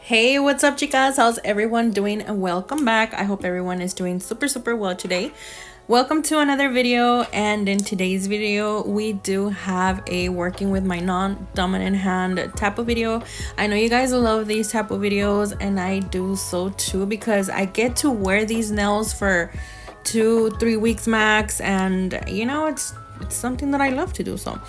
Hey, what's up, chicas? How's everyone doing? And welcome back. I hope everyone is doing super well today. Welcome to another video, and in today's video we do have a working with my non-dominant hand type of video. I know you guys love these type of videos, and I do so too, because I get to wear these nails for 2-3 weeks max, and you know, it's something that I love to do. So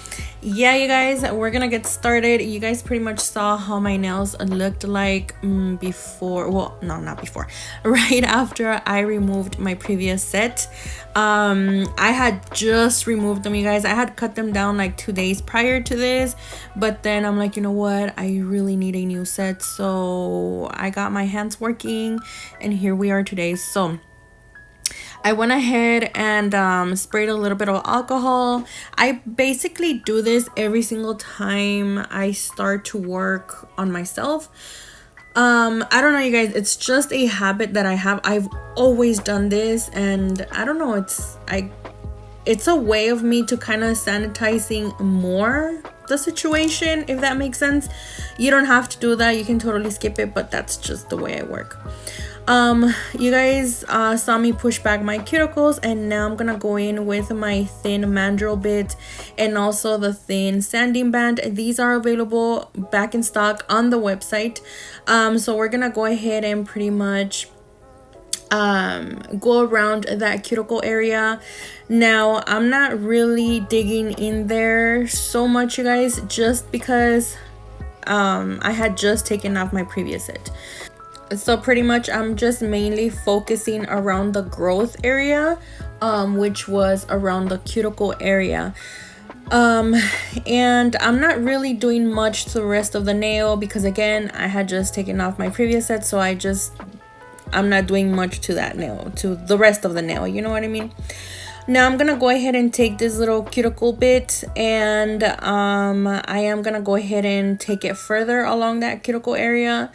yeah, you guys, we're gonna get started. You guys pretty much saw how my nails looked like before, well, no, not before, right after I removed my previous set. I had just removed them, you guys. I had cut them down like 2 days prior to this, but then I'm like, you know what, I really need a new set, so I got my hands working, and here we are today. So I went ahead and sprayed a little bit of alcohol. I basically do this every single time I start to work on myself. I don't know, you guys, it's just a habit that I have. I've always done this, and I don't know, it's a way of me to kind of sanitizing more the situation, if that makes sense. You don't have to do that, you can totally skip it, but that's just the way I work. You guys saw me push back my cuticles, and now I'm gonna go in with my thin mandrel bit and also the thin sanding band. These are available back in stock on the website. So we're gonna go ahead and pretty much go around that cuticle area. Now I'm not really digging in there so much, you guys, just because I had just taken off my previous set. So pretty much I'm just mainly focusing around the growth area, which was around the cuticle area. And I'm not really doing much to the rest of the nail, because again, I had just taken off my previous set, so I'm not doing much to that nail, to the rest of the nail, you know what I mean? Now I'm gonna go ahead and take this little cuticle bit, and I am gonna go ahead and take it further along that cuticle area,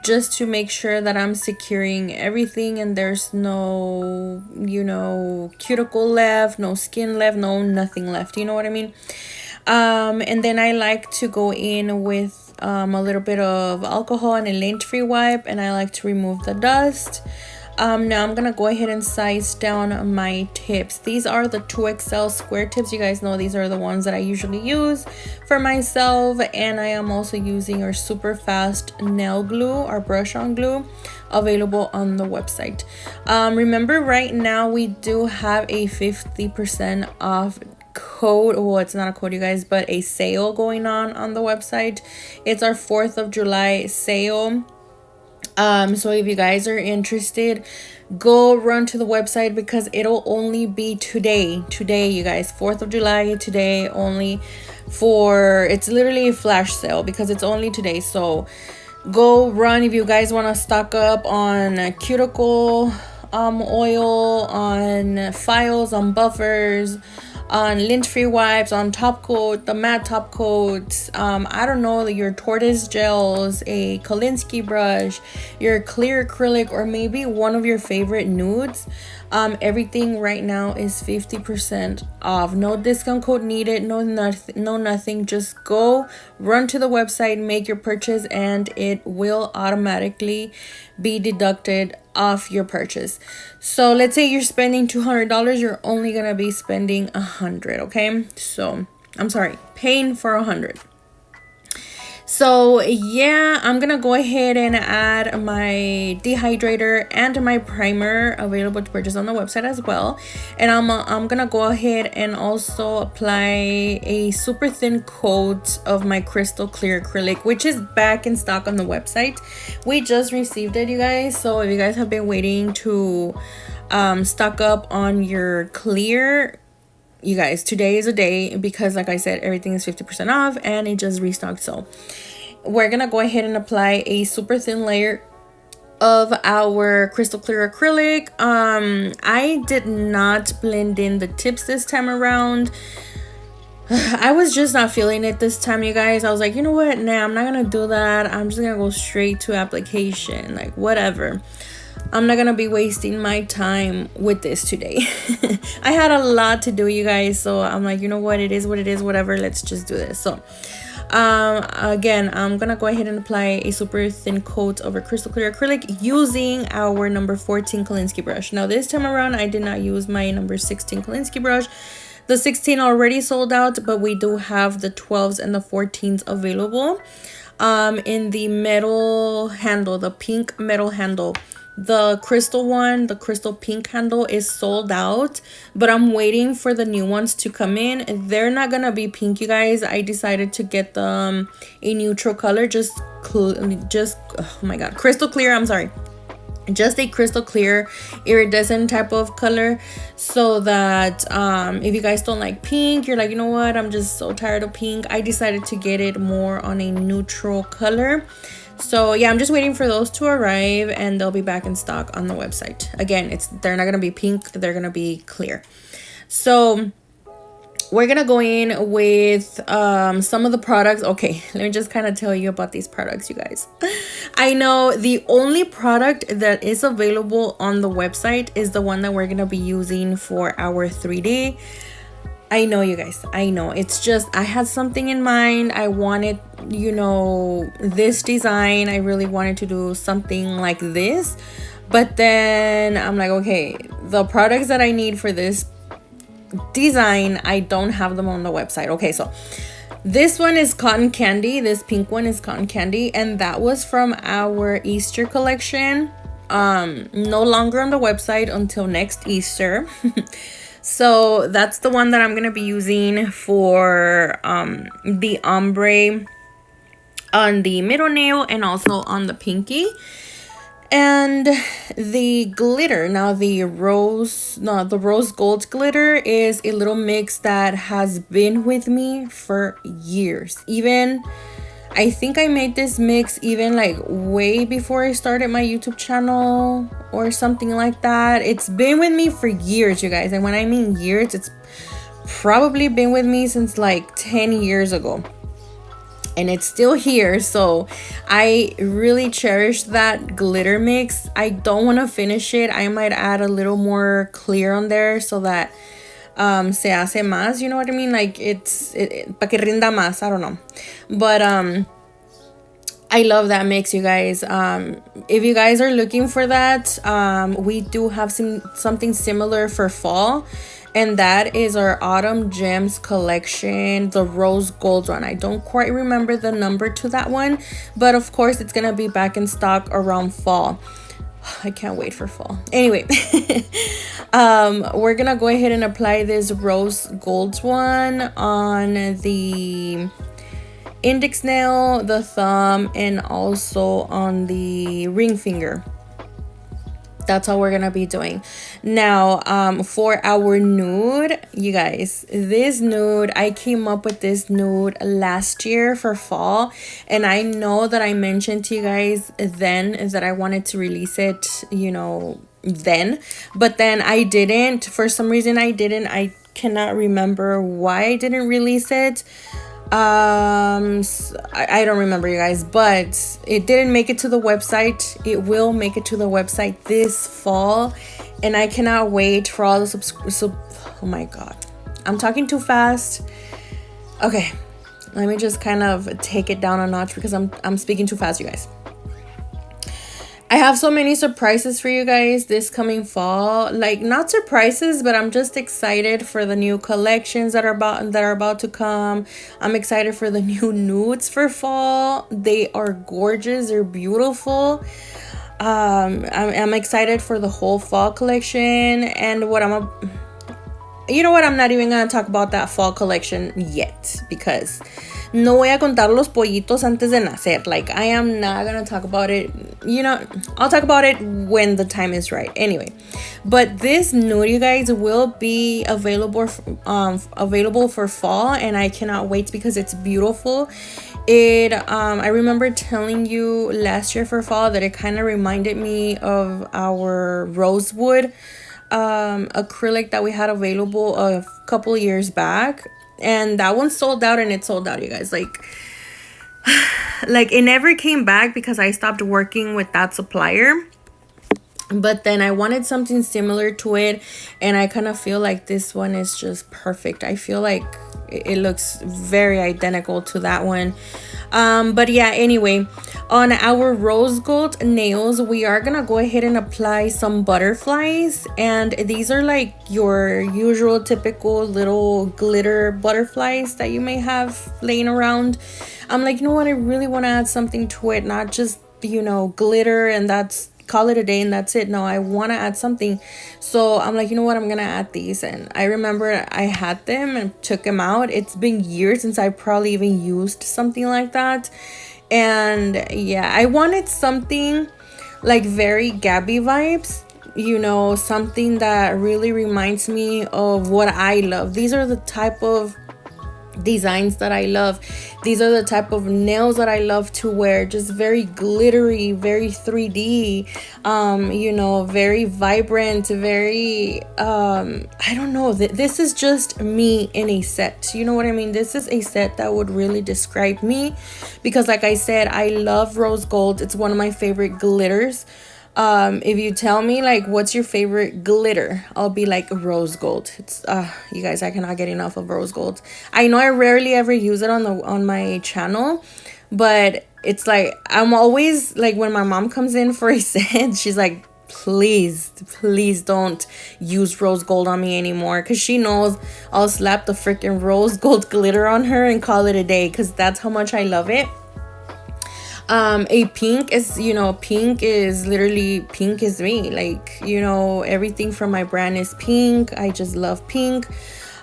just to make sure that I'm securing everything and there's no, you know, cuticle left, no skin left, no nothing left, you know what I mean? And then I like to go in with a little bit of alcohol and a lint-free wipe, and I like to remove the dust. Now I'm gonna go ahead and size down my tips. These are the 2XL square tips. You guys know these are the ones that I usually use for myself, and I am also using our super fast nail glue, our brush on glue, available on the website. Remember, right now we do have a 50% off code. Well, it's not a code, you guys, but a sale going on the website. It's our 4th of July sale. So if you guys are interested, go run to the website, because it'll only be today, you guys, 4th of July, today only. It's literally a flash sale, because it's only today. So go run if you guys want to stock up on cuticle oil, on files, on buffers, on lint-free wipes, on top coat, the matte top coats, I don't know, your tortoise gels, a Kolinsky brush, your clear acrylic, or maybe one of your favorite nudes. Everything right now is 50% off. No discount code needed, no nothing. Just go run to the website, make your purchase, and it will automatically be deducted off your purchase. So let's say you're spending $200, you're only gonna be spending $100, okay? So I'm sorry, paying for $100. So yeah, I'm gonna go ahead and add my dehydrator and my primer, available to purchase on the website as well. And I'm gonna go ahead and also apply a super thin coat of my crystal clear acrylic, which is back in stock on the website. We just received it, you guys. So if you guys have been waiting to stock up on your clear, you guys, today is a day, because like I said, everything is 50% off and it just restocked. So we're gonna go ahead and apply a super thin layer of our crystal clear acrylic. I did not blend in the tips this time around. I was just not feeling it this time, you guys. I was like, you know what, nah, I'm not gonna do that. I'm just gonna go straight to application, like whatever. I'm not gonna be wasting my time with this today. I had a lot to do, you guys, so I'm like, you know what, it is what it is, whatever, let's just do this. So Again, I'm gonna go ahead and apply a super thin coat of a crystal clear acrylic using our number 14 Kolinsky brush. Now this time around I did not use my number 16 Kolinsky brush. The 16 already sold out, but we do have the 12s and the 14s available in the metal handle, the pink metal handle. The crystal one, the crystal pink handle, is sold out, but I'm waiting for the new ones to come in. They're not gonna be pink, you guys. I decided to get them a neutral color, just oh my god, crystal clear, I'm sorry, just a crystal clear iridescent type of color, so that if you guys don't like pink, you're like, you know what, I'm just so tired of pink, I decided to get it more on a neutral color. So yeah, I'm just waiting for those to arrive and they'll be back in stock on the website. Again, they're not gonna be pink, they're gonna be clear. So we're gonna go in with some of the products. Okay, let me just kind of tell you about these products, you guys. I know the only product that is available on the website is the one that we're gonna be using for our 3D. I know, you guys, I know, it's just I had something in mind. I wanted, you know, this design. I really wanted to do something like this, but then I'm like, okay, the products that I need for this design, I don't have them on the website. Okay, so this one is cotton candy, this pink one is cotton candy, and that was from our Easter collection. No longer on the website until next Easter. So that's the one that I'm gonna be using for the ombre on the middle nail and also on the pinky. And the glitter, now the rose gold glitter is a little mix that has been with me for years. Even I think I made this mix even like way before I started my YouTube channel or something like that. It's been with me for years, you guys. And when I mean years, it's probably been with me since like 10 years ago. And it's still here, so I really cherish that glitter mix. I don't want to finish it. I might add a little more clear on there so that se hace más, you know what I mean? Like pa que rinda más, I don't know. But I love that mix, you guys. If you guys are looking for that, we do have something similar for fall, and that is our Autumn Gems collection, the rose gold one. I don't quite remember the number to that one, but of course it's gonna be back in stock around fall. I can't wait for fall. Anyway, we're gonna go ahead and apply this rose gold one on the index nail, the thumb, and also on the ring finger. That's all we're gonna be doing. Now, for our nude, you guys, this nude, I came up with this nude last year for fall, and I know that I mentioned to you guys then that I wanted to release it, you know, then, but then I didn't. For some reason I didn't. I cannot remember why I didn't release it. I don't remember, you guys, but it didn't make it to the website. It will make it to the website this fall, and I cannot wait for all the oh my god, I'm talking too fast. Okay, let me just kind of take it down a notch because I'm speaking too fast, you guys. I have so many surprises for you guys this coming fall. Like, not surprises, but I'm just excited for the new collections that are about to come. I'm excited for the new nudes for fall. They are gorgeous. They're beautiful. I'm excited for the whole fall collection, and you know what, I'm not even gonna talk about that fall collection yet because no voy a contar los pollitos antes de nacer. Like, I am not gonna talk about it. You know, I'll talk about it when the time is right. Anyway, but this nude, you guys, will be available for fall, and I cannot wait because it's beautiful. I remember telling you last year for fall that it kind of reminded me of our rosewood acrylic that we had available a couple years back, and that one sold out, and it sold out, you guys. Like it never came back because I stopped working with that supplier, but then I wanted something similar to it, and I kind of feel like this one is just perfect. I feel like It looks very identical to that one. But yeah, anyway, on our rose gold nails, we are gonna go ahead and apply some butterflies, and these are like your usual typical little glitter butterflies that you may have laying around. I'm like, you know what, I really want to add something to it, not just, you know, glitter and that's call it a day and that's it. No, I want to add something. So I'm like, you know what, I'm gonna add these. And I remember I had them and took them out. It's been years since I probably even used something like that. And yeah, I wanted something like very Gabby vibes, you know, something that really reminds me of what I love. These are the type of designs that I love. These are the type of nails that I love to wear, just very glittery, very 3D, you know, very vibrant, very I don't know, this is just me in a set, you know what I mean? This is a set that would really describe me, because like I said, I love rose gold. It's one of my favorite glitters. If you tell me like what's your favorite glitter, I'll be like rose gold. It's you guys, I cannot get enough of rose gold. I know I rarely ever use it on my channel, but it's like I'm always like, when my mom comes in for a set, she's like, please don't use rose gold on me anymore, because she knows I'll slap the freaking rose gold glitter on her and call it a day, because that's how much I love it. A pink is, you know, pink is literally, pink is me. Like, you know, everything from my brand is pink. I just love pink.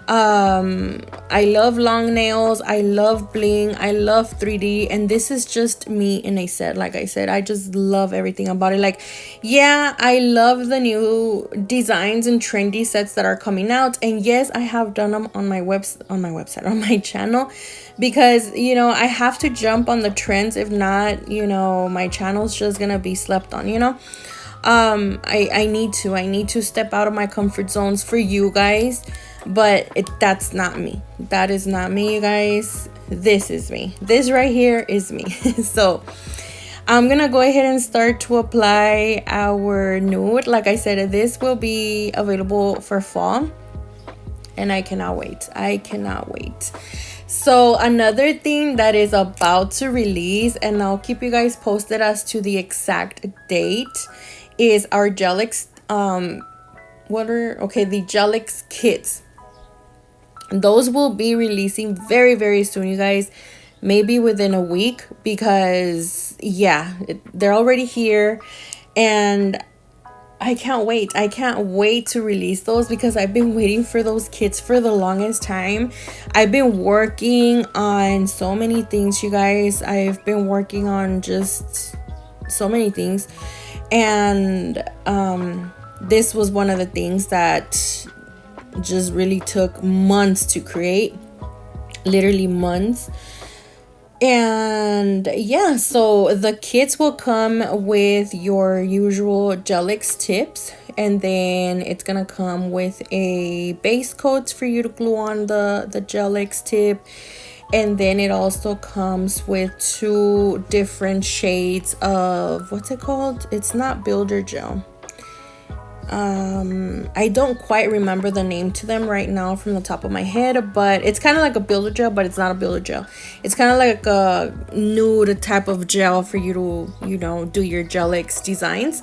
I love long nails. I love bling. I love 3D, and this is just me in a set. Like I said, I just love everything about it. Like, yeah, I love the new designs and trendy sets that are coming out, and yes, I have done them on my website, on my channel, because, you know, I have to jump on the trends. If not, you know, my channel's just gonna be slept on, you know. I need to step out of my comfort zones for you guys, but that's not me. That is not me, you guys. This is me. This right here is me. So I'm gonna go ahead and start to apply our nude. Like I said, this will be available for fall, and I cannot wait. I cannot wait. So another thing that is about to release, and I'll keep you guys posted as to the exact date, is our Gelix the Gelix kits. Those will be releasing very, very soon, you guys, maybe within a week, because yeah, they're already here, and I can't wait. I can't wait to release those, because I've been waiting for those kits for the longest time. I've been working on so many things, you guys. I've been working on just so many things, and this was one of the things that just really took months to create, literally months. And yeah, so the kits will come with your usual Gelix tips, and then it's gonna come with a base coat for you to glue on the Gelix tip, and then it also comes with 2 different shades of, what's it called? It's not builder gel. I don't quite remember the name to them right now from the top of my head, but it's kind of like a builder gel, but it's not a builder gel. It's kind of like a nude type of gel for you to, you know, do your Gelix designs.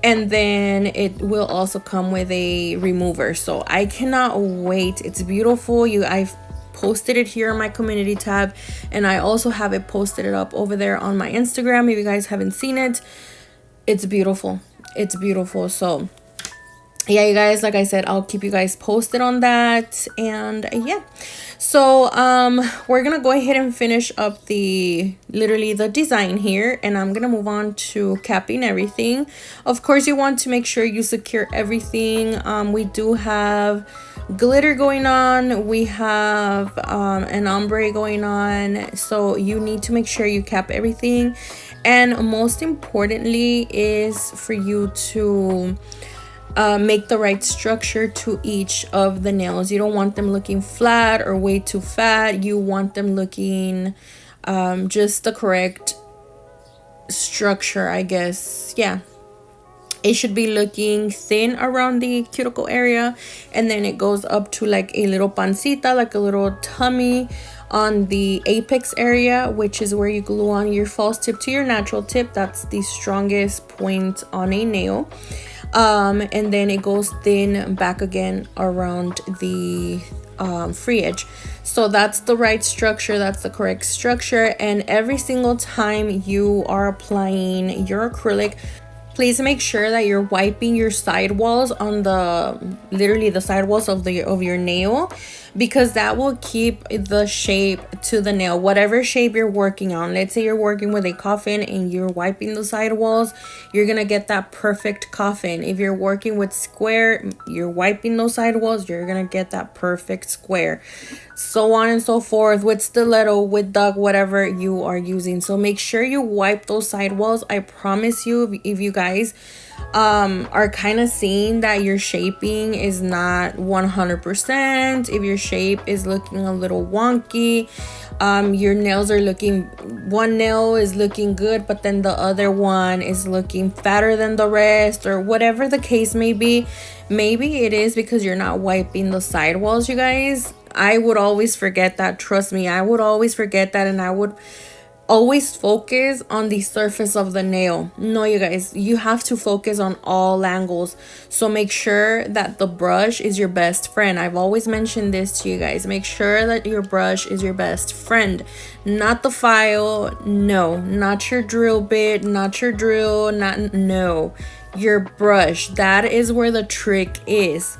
And then it will also come with a remover. So I cannot wait. It's beautiful. I've posted it here on my community tab, and I also have it posted it up over there on my Instagram. If you guys haven't seen it, it's beautiful. It's beautiful. So yeah, you guys, like I said, I'll keep you guys posted on that. And yeah, so we're gonna go ahead and finish up literally the design here, and I'm gonna move on to capping everything. Of course, you want to make sure you secure everything. We do have glitter going on, we have an ombre going on, so you need to make sure you cap everything. And most importantly is for you to make the right structure to each of the nails. You don't want them looking flat or way too fat. You want them looking just the correct structure, I guess. Yeah, It should be looking thin around the cuticle area, and then it goes up to like a little pancita, like a little tummy on the apex area, which is where you glue on your false tip to your natural tip. That's the strongest point on a nail. And then it goes thin back again around the free edge. So that's the right structure, that's the correct structure. And every single time you are applying your acrylic, please make sure that you're wiping your sidewalls on the literally the sidewalls of your nail, because that will keep the shape to the nail, whatever shape you're working on. Let's say you're working with a coffin and you're wiping the sidewalls, you're gonna get that perfect coffin. If you're working with square, you're wiping those sidewalls, you're gonna get that perfect square, so on and so forth, with stiletto, with duck, whatever you are using. So make sure you wipe those sidewalls. I promise you, if you guys are kind of seeing that your shaping is not 100%, if your shape is looking a little wonky, your nails are looking, one nail is looking good but then the other one is looking fatter than the rest, or whatever the case may be, maybe it is because you're not wiping the sidewalls, you guys. I would always forget that. Trust me, I would always forget that, and I would always focus on the surface of the nail. No, you guys, you have to focus on all angles. So make sure that the brush is your best friend. I've always mentioned this to you guys. Make sure that your brush is your best friend, not the file. No, not your drill bit, not your drill, no, your brush. That is where the trick is.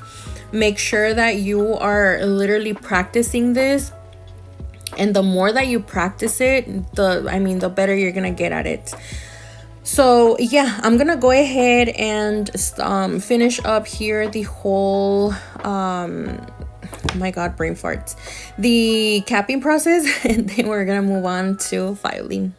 Make sure that you are literally practicing this, and the more that you practice it, the better you're gonna get at it. So yeah, I'm gonna go ahead and finish up here the whole my god, brain farts, the capping process, and then we're gonna move on to filing.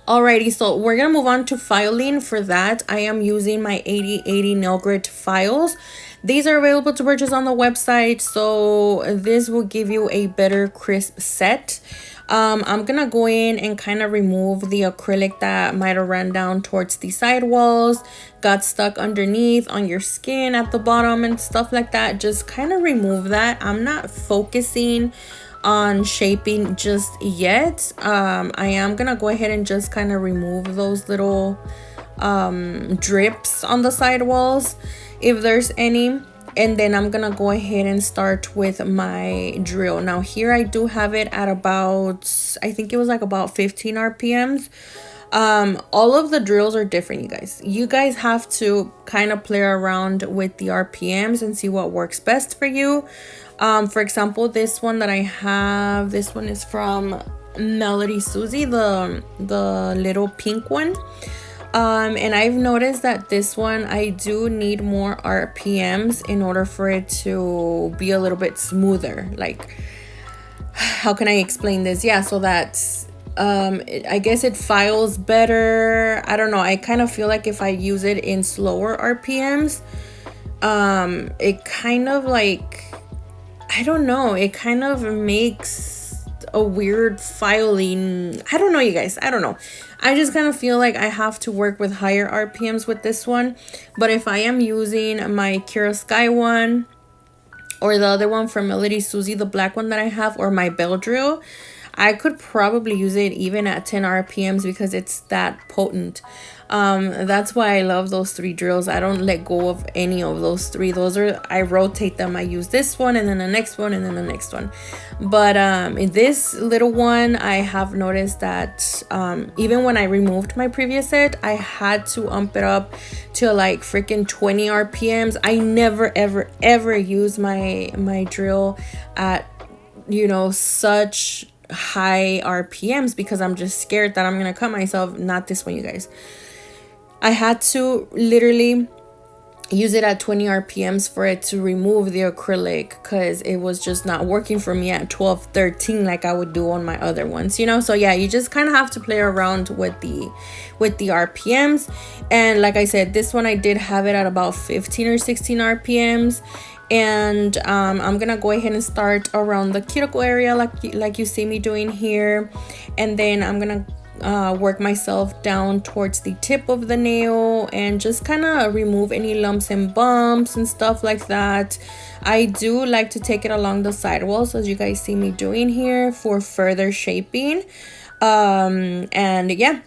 Alrighty, so we're gonna move on to filing. For that, I am using my 8080 nail grit files. These are available to purchase on the website, so this will give you a better crisp set. I'm gonna go in and kind of remove the acrylic that might have ran down towards the side walls, got stuck underneath on your skin at the bottom and stuff like that. Just kind of remove that. I'm not focusing on shaping just yet. I am gonna go ahead and just kind of remove those little drips on the side walls if there's any, and then I'm gonna go ahead and start with my drill. Now here I do have it at about, I think it was like about 15 RPMs. All of the drills are different, you guys have to kind of play around with the RPMs and see what works best for you. For example, this one that I have, this one is from Melody Susie, the little pink one. And I've noticed that this one, I do need more RPMs in order for it to be a little bit smoother. Like, how can I explain this? Yeah, so that I guess it files better. I don't know, I kind of feel like if I use it in slower RPMs, it kind of like, I don't know, it kind of makes a weird filing. I don't know, you guys, I don't know. I just kind of feel like I have to work with higher RPMs with this one. But if I am using my Kira Sky one, or the other one from Melody Susie, the black one that I have, or my bell drill, I could probably use it even at 10 RPMs because it's that potent. That's why I love those three drills. I don't let go of any of those three. Those are, I rotate them. I use this one and then the next one and then the next one. But in this little one, I have noticed that even when I removed my previous set, I had to ump it up to like freaking 20 RPMs. I never ever use my drill at, you know, such high RPMs because I'm just scared that I'm gonna cut myself. Not this one, you guys. I had to literally use it at 20 RPMs for it to remove the acrylic because it was just not working for me at 12, 13 like I would do on my other ones, you know. So yeah, you just kind of have to play around with the RPMs. And like I said, this one I did have it at about 15 or 16 RPMs. And I'm gonna go ahead and start around the cuticle area like you see me doing here, and then I'm gonna work myself down towards the tip of the nail and just kind of remove any lumps and bumps and stuff like that. I do like to take it along the sidewalls as you guys see me doing here for further shaping. And yeah,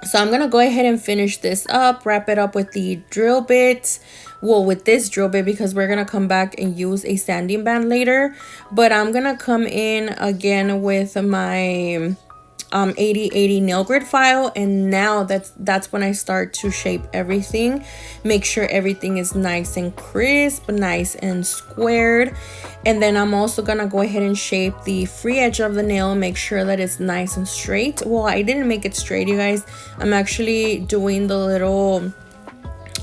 so I'm gonna go ahead and finish this up, wrap it up with the drill bit. Well, with this drill bit, because we're gonna come back and use a sanding band later. But I'm gonna come in again with my 8080 nail grit file, and now that's when I start to shape everything. Make sure everything is nice and crisp, nice and squared. And then I'm also gonna go ahead and shape the free edge of the nail, make sure that it's nice and straight. Well, I didn't make it straight, you guys. I'm actually doing the little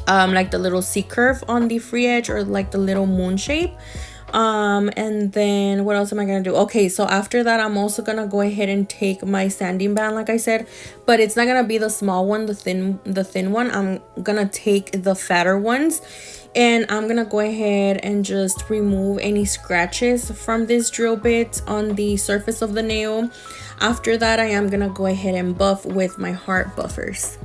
like the little C curve on the free edge, or like the little moon shape. And then what else am I gonna do? Okay, so after that, I'm also gonna go ahead and take my sanding band, like I said, but it's not gonna be the small one, the thin one. I'm gonna take the fatter ones, and I'm gonna go ahead and just remove any scratches from this drill bit on the surface of the nail. After that, I am gonna go ahead and buff with my heart buffers.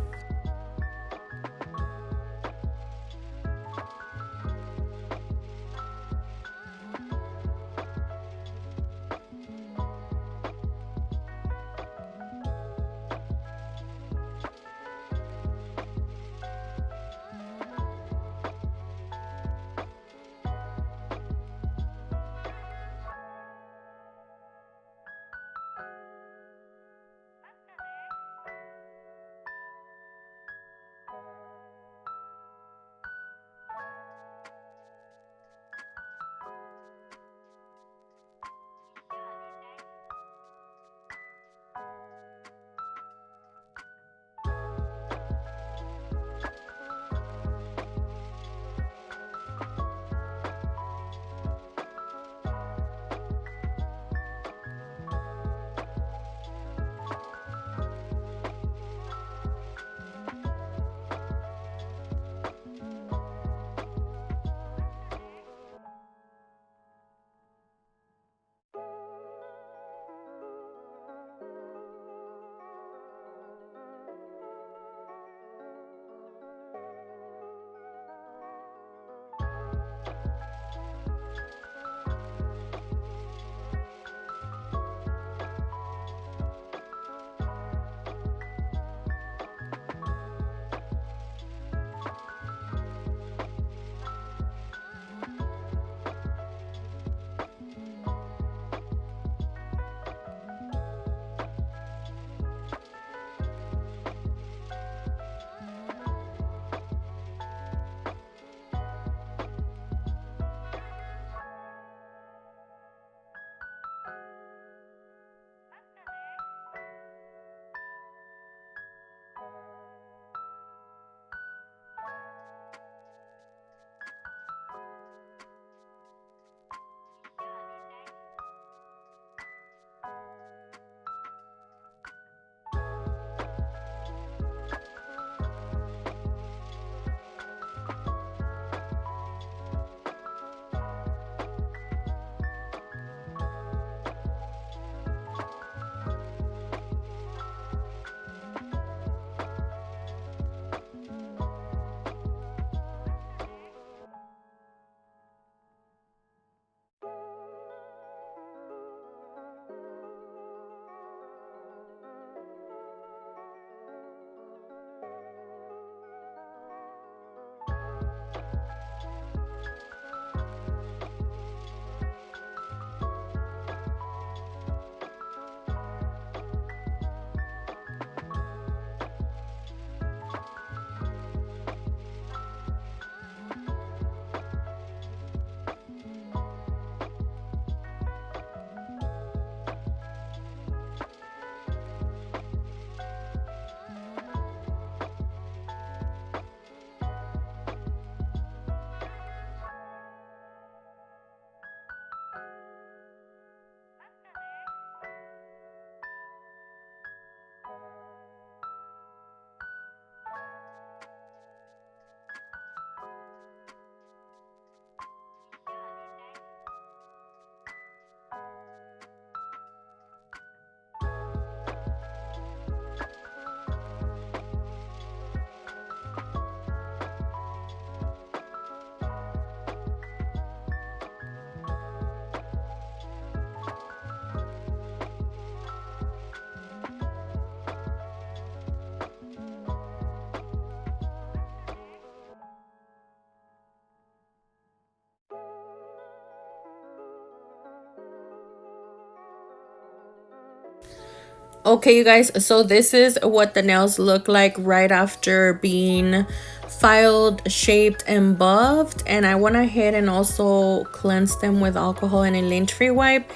Okay, you guys, so this is what the nails look like right after being filed, shaped, and buffed. And I went ahead and also cleansed them with alcohol and a lint-free wipe,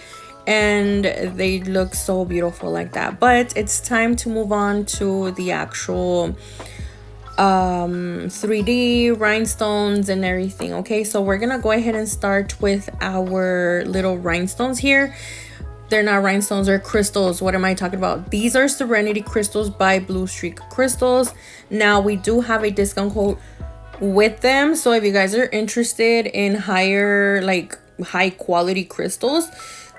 and they look so beautiful like that. But it's time to move on to the actual 3D rhinestones and everything. Okay, so we're gonna go ahead and start with our little rhinestones here. They're not rhinestones, they're crystals. What am I talking about? These are Serenity crystals by Bluestreak Crystals. Now we do have a discount code with them, so if you guys are interested in high quality crystals,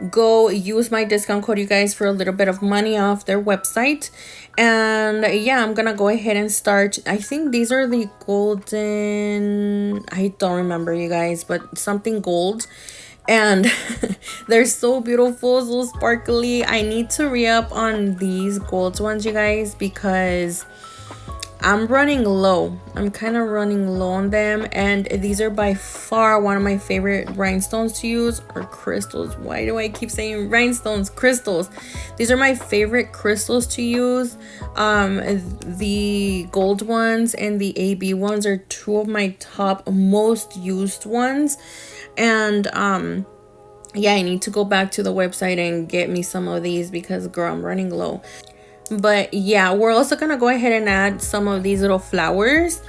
go use my discount code, you guys, for a little bit of money off their website. And yeah, I'm gonna go ahead and start. I think these are the golden, I don't remember, you guys, but something gold. And they're so beautiful, so sparkly. I need to re-up on these gold ones, you guys, because I'm running low. I'm kind of running low on them, and these are by far one of my favorite rhinestones to use, or crystals. Why do I keep saying rhinestones? Crystals. These are my favorite crystals to use. The gold ones and the AB ones are two of my top most used ones. And yeah, I need to go back to the website and get me some of these because, girl, I'm running low. But yeah, we're also gonna go ahead and add some of these little flowers.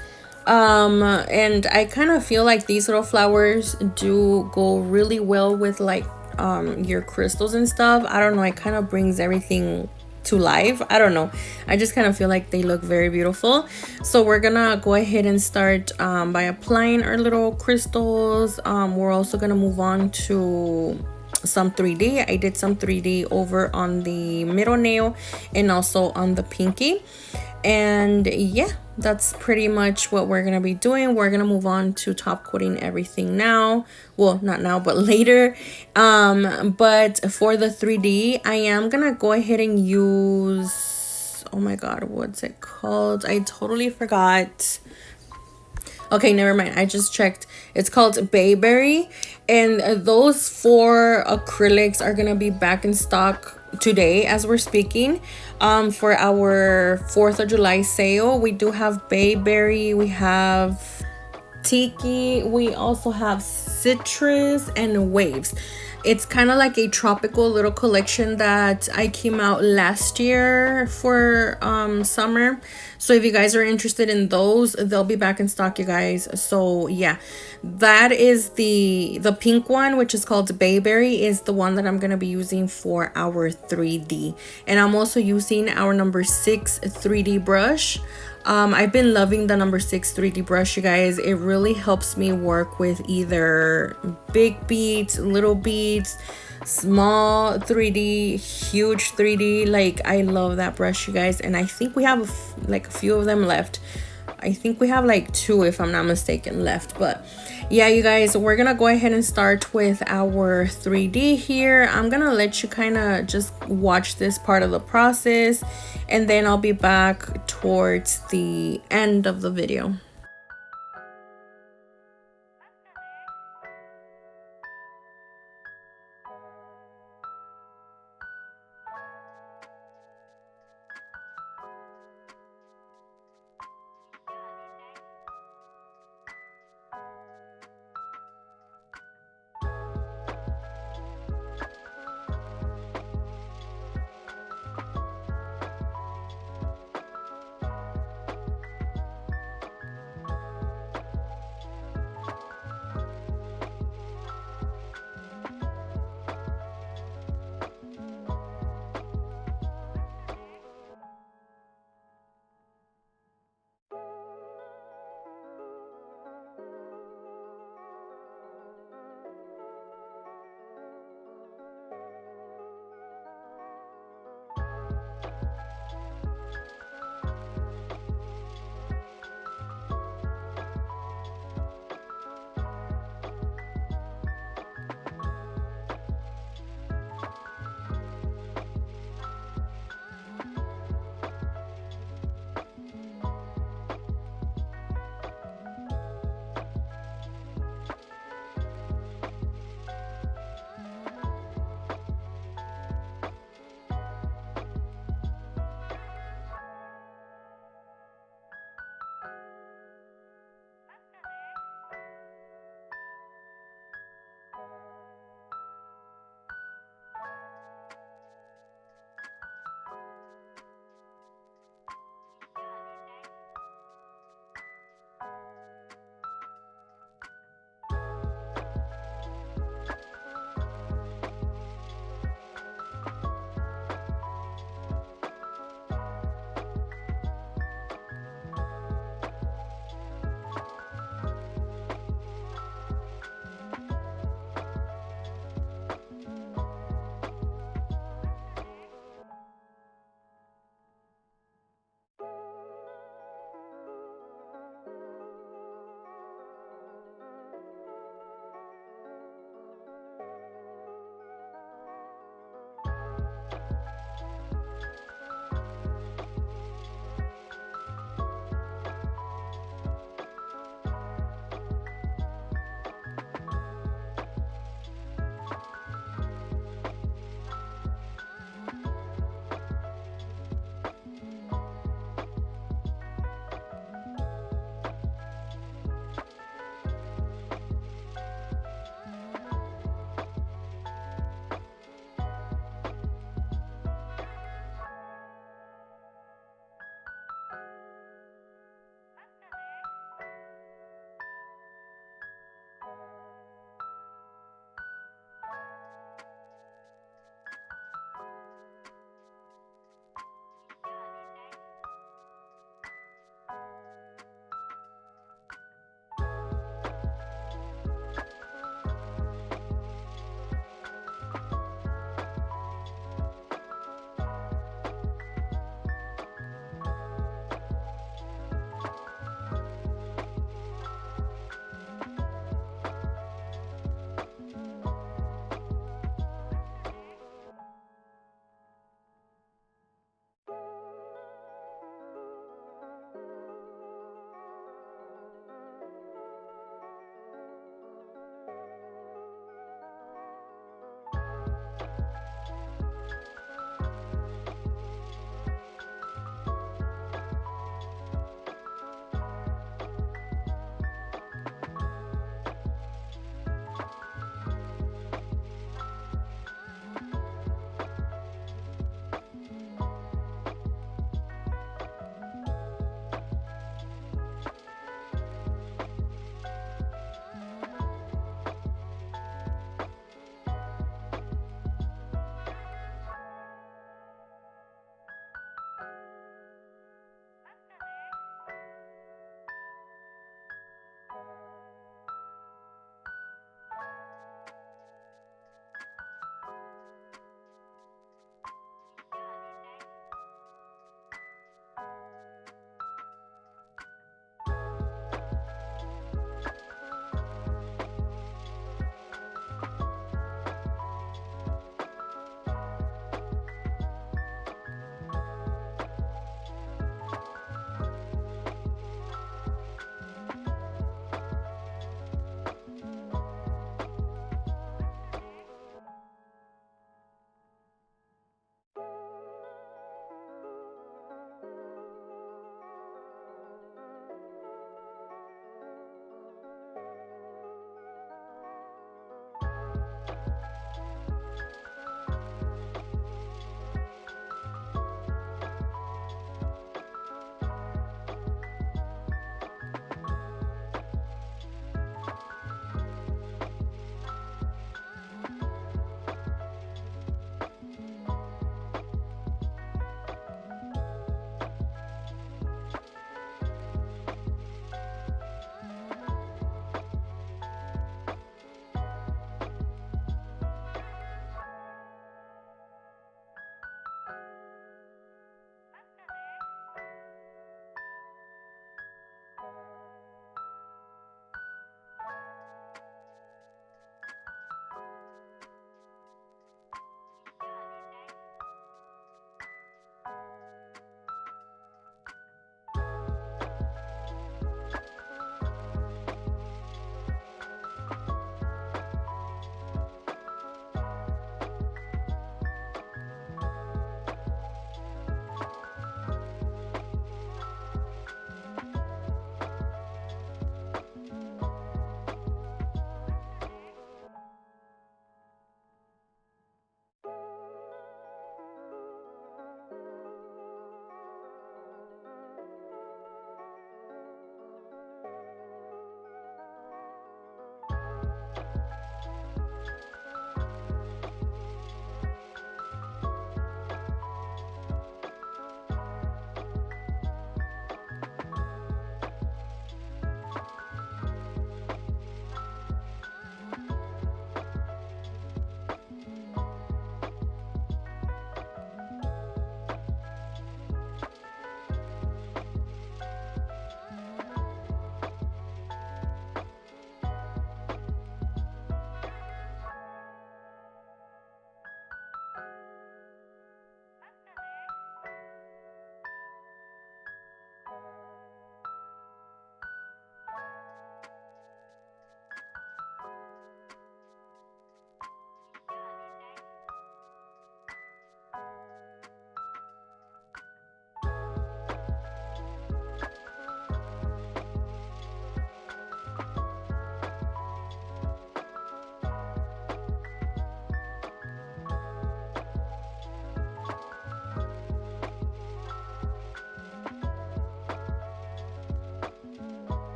And I kind of feel like these little flowers do go really well with like your crystals and stuff. I don't know, it kind of brings everything to life. I don't know, I just kind of feel like they look very beautiful. So we're gonna go ahead and start by applying our little crystals. We're also gonna move on to some 3D. I did some 3D over on the middle nail and also on the pinky. And yeah, that's pretty much what we're gonna be doing. We're gonna move on to top coating everything now. Well, not now, but later. But for the 3D, I am gonna go ahead and use, oh my god, what's it called? I totally forgot. Okay, never mind, I just checked. It's called Bayberry, and those 4 acrylics are gonna be back in stock today as we're speaking. For our 4th of July sale, we do have Bayberry, we have Tiki, we also have Citrus, and Waves. It's kind of like a tropical little collection that I came out last year for summer. So if you guys are interested in those, they'll be back in stock, you guys. So yeah, that is the pink one, which is called Bayberry, is the one that I'm gonna be using for our 3D. And I'm also using our number 6 3D brush. I've been loving the number 6 3D brush, you guys. It really helps me work with either big beads, little beads, small 3D, huge 3D. Like, I love that brush, you guys. And I think we have like a few of them left. I think we have like 2, if I'm not mistaken, left. But yeah, you guys, we're gonna go ahead and start with our 3D here. I'm gonna let you kind of just watch this part of the process, and then I'll be back towards the end of the video.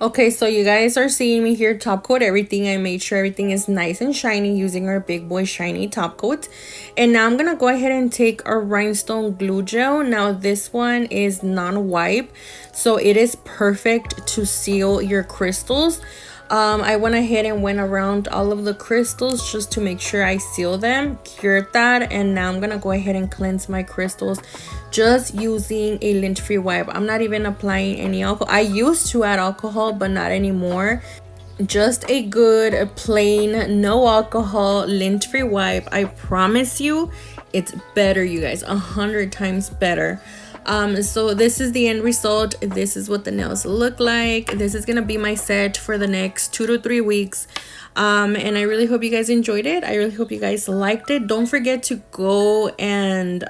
Okay, so you guys are seeing me here top coat everything. I made sure everything is nice and shiny using our Big Boy Shiny top coat. And now I'm gonna go ahead and take our rhinestone glue gel. Now this one is non-wipe, so it is perfect to seal your crystals. I went ahead and went around all of the crystals just to make sure I seal them, cured that, and now I'm gonna go ahead and cleanse my crystals just using a lint-free wipe. I'm not even applying any alcohol. I used to add alcohol, but not anymore. Just a good plain no alcohol lint-free wipe. I promise you it's better, you guys, 100 times better. So this is the end result. This is what the nails look like. This is gonna be my set for the next 2 to 3 weeks. And I really hope you guys enjoyed it. I really hope you guys liked it. Don't forget to go and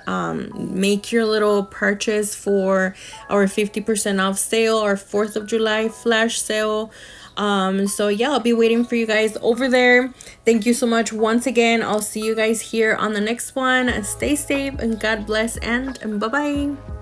make your little purchase for our 50% off sale, our 4th of July flash sale. So yeah, I'll be waiting for you guys over there. Thank you so much once again. I'll see you guys here on the next one. Stay safe and God bless, and bye bye.